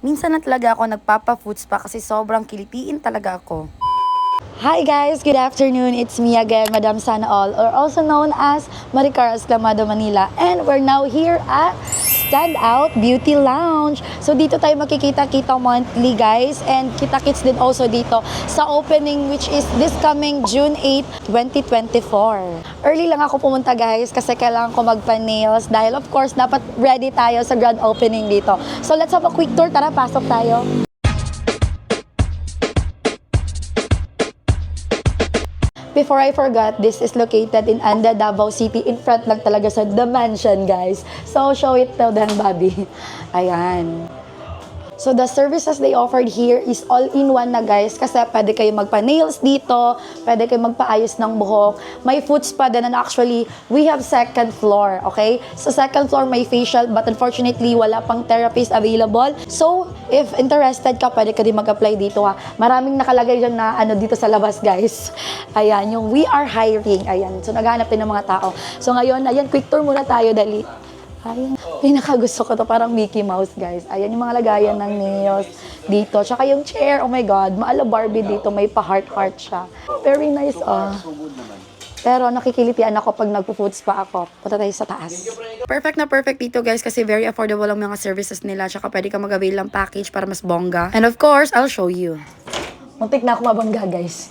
Minsan na talaga ako nagpapa-food spa kasi sobrang kilitiin talaga ako. Hi guys, good afternoon. It's me again, Madam Sana All, or also known as Maricar Esclamado Manila. And we're now here at Stand Out Beauty Lounge. So dito tayo makikita-kita monthly guys, and kita-kits din also dito sa opening which is this coming June 8, 2024. Early lang ako pumunta guys kasi kailangan ko magpa-nails dahil of course dapat ready tayo sa grand opening dito. So let's have a quick tour. Tara, pasok tayo. Before I forgot, this is located in Anda, Davao City. In front lang talaga sa The Mansion, guys. So, show it to them, Bobby. Ayan. So, the services they offered here is all-in-one na, guys. Kasi pwede kayo magpa-nails dito, pwede kayo magpa-ayos ng buhok. May food spa din, and actually, we have second floor, okay? So, second floor may facial, but unfortunately, wala pang therapist available. So, if interested ka, pwede ka din mag-apply dito, ha. Maraming nakalagay dyan na dito sa labas, guys. Ayan, yung we are hiring. Ayan, so naghahanap din ng mga tao. So, ngayon, ayan, quick tour muna tayo, dali. Ayan, pinakagusto ko to, parang Mickey Mouse, guys. Ayan yung mga lagayan ng nails dito. Tsaka yung chair, oh my God, maala Barbie dito, may pa-heart-heart siya. Very nice, oh. Pero nakikilitian ako pag nagpo-food spa ako. Punta tayo sa taas. Perfect na perfect dito guys kasi very affordable ang mga services nila. Tsaka pwede ka mag-avail ng package para mas bongga. And of course, I'll show you. Muntik na ako mabangga, guys.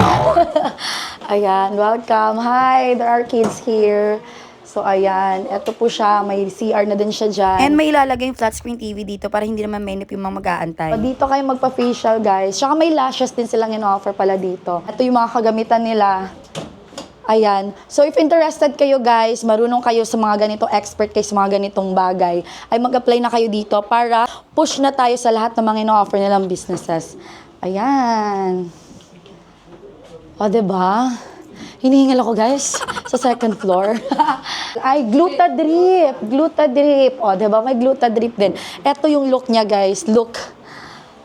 Ayan, welcome. Hi, there are kids here. So, ayan. Ito po siya. May CR na din siya dyan. And may ilalagay yung flat screen TV dito para hindi naman mainip yung mga mag-aantay. Dito kayo magpa-facial, guys. Tsaka may lashes din silang in-offer pala dito. Ito yung mga kagamitan nila. Ayan. So, if interested kayo, guys, marunong kayo sa mga ganito, expert kayo sa mga ganitong bagay, ay mag-apply na kayo dito para push na tayo sa lahat ng mga in-offer nilang businesses. Ayan. O, diba? Hinihingal ako, guys, sa second floor. Ay, Glutadrip. Glutadrip. O, diba? May Glutadrip din. Ito yung look niya, guys. Look.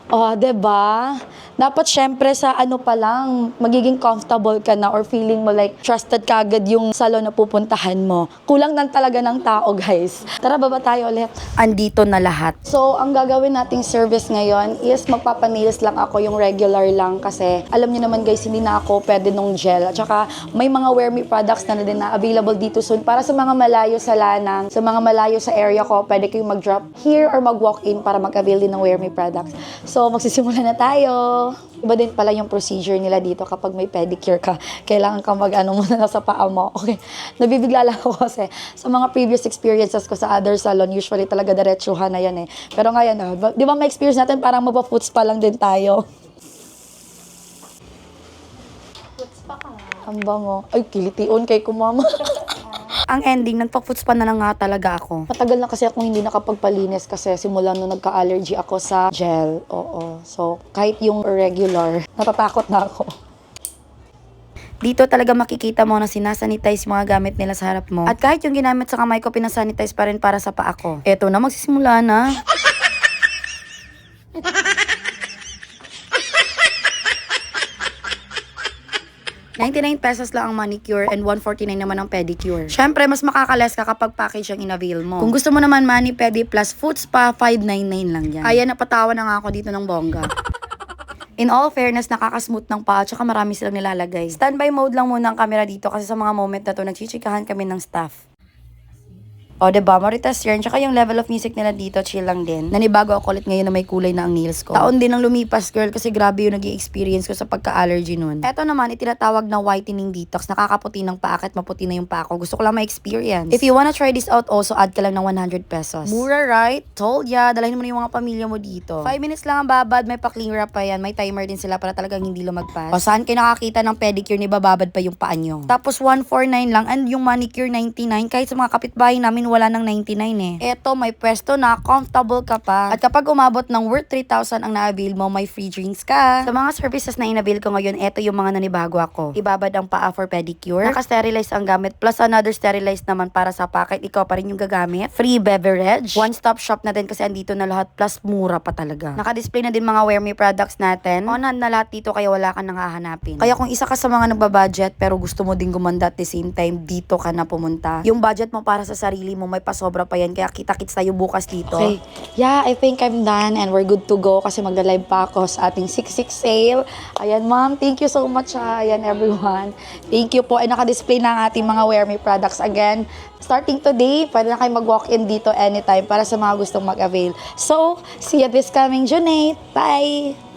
O, diba? Dapat syempre sa pa lang, magiging comfortable ka na or feeling mo like trusted ka agad yung salon na pupuntahan mo. Kulang lang talaga ng tao, guys. Tara, baba tayo ulit. Andito na lahat. So, ang gagawin nating service ngayon is magpapanails lang ako, yung regular lang kasi alam niyo naman guys, hindi na ako pwede nung gel. At saka may mga Wear Me products na din na available dito soon para sa mga malayo sa Lanang, sa mga malayo sa area ko, pwede kayong mag-drop here or mag-walk-in para mag-avail din ng Wear Me products. So, magsisimula na tayo. Iba din pala yung procedure nila dito kapag may pedicure ka. Kailangan ka muna na sa paa mo. Okay. Nabibigla lang ako kasi sa mga previous experiences ko sa other salon, usually talaga diretsuhan na yan eh. Pero ngayon, di ba may experience natin parang mapa-foot spa lang din tayo. Food spa ka nga. Ang bango. Ay, kilitiun kay kumama. Ang ending, nagpa-food spa na lang nga talaga ako. Matagal na kasi akong hindi nakapagpalinis kasi simula nung nagka-allergy ako sa gel. Oo. So, kahit yung regular, natatakot na ako. Dito talaga makikita mo na sinasanitize yung mga gamit nila sa harap mo. At kahit yung ginamit sa kamay ko, pinasanitize pa rin para sa paa ko. Eto na, magsisimula na. 99 pesos lang ang manicure and 149 naman ang pedicure. Syempre, mas makakales ka kapag package ang in-avail mo. Kung gusto mo naman mani-pedi plus food spa, 599 lang yan. Ayan, napatawa na nga ako dito ng bongga. In all fairness, nakakasmooth ng paa at saka marami silang nilalagay. Standby mode lang muna ang camera dito kasi sa mga moment na to, nagchichikahan kami ng staff. O, diba? Maritas yan. Tsaka yung level of music nila dito, chill lang din. Nanibago ako ulit ngayon na may kulay na ang nails ko. Taon din ang lumipas, girl, kasi grabe yung nag-i-experience ko sa pagka-allergy nun. Eto naman, itinatawag na whitening detox. Nakakaputi ng paa at maputi na yung paa ko. Gusto ko lang ma-experience. If you wanna try this out also, add ka lang ng 100 pesos. Mura, right? Told ya. Dalahin mo na yung mga pamilya mo dito. 5 minutes lang ang babad. May pa-clean wrap pa yan. May timer din sila para talagang hindi lumagpas. O, saan kayo nakakita ng pedicure ni bababad pa yung paa nyo? Tapos 149 lang and yung manicure 99. Kahit sa mga kapitbahay namin, wala nang 99 eh. Eto, may pwesto na, comfortable ka pa. At kapag umabot ng worth 3,000 ang na-avail mo, may free drinks ka. Sa mga services na in-avail ko ngayon, eto yung mga nanibago ako. Ibabad ang paa for pedicure. Naka-sterilize ang gamit, plus another sterilized naman para sa packet. Ikaw pa rin yung gagamit. Free beverage. One-stop shop na din kasi andito na lahat, plus mura pa talaga. Naka-display na din mga Wear Me products natin. On hand na lahat dito, kaya wala ka nang hahanapin. Kaya kung isa ka sa mga nagbabudget, pero gusto mo din gumanda at the same time, dito ka na pumunta. Yung budget mo para sa sarili mo mo, may pasobra pa yan. Kaya kita-kits tayo bukas dito. Okay. Yeah, I think I'm done and we're good to go kasi magla-live pa ako sa ating 6/6 sale. Ayan, ma'am. Thank you so much, ha. Ayan, everyone. Thank you po. Ay, naka-display na ang ating mga Wear Me products. Again, starting today, pwede na kayo mag-walk-in dito anytime para sa mga gustong mag-avail. So, see you this coming June 8. Bye!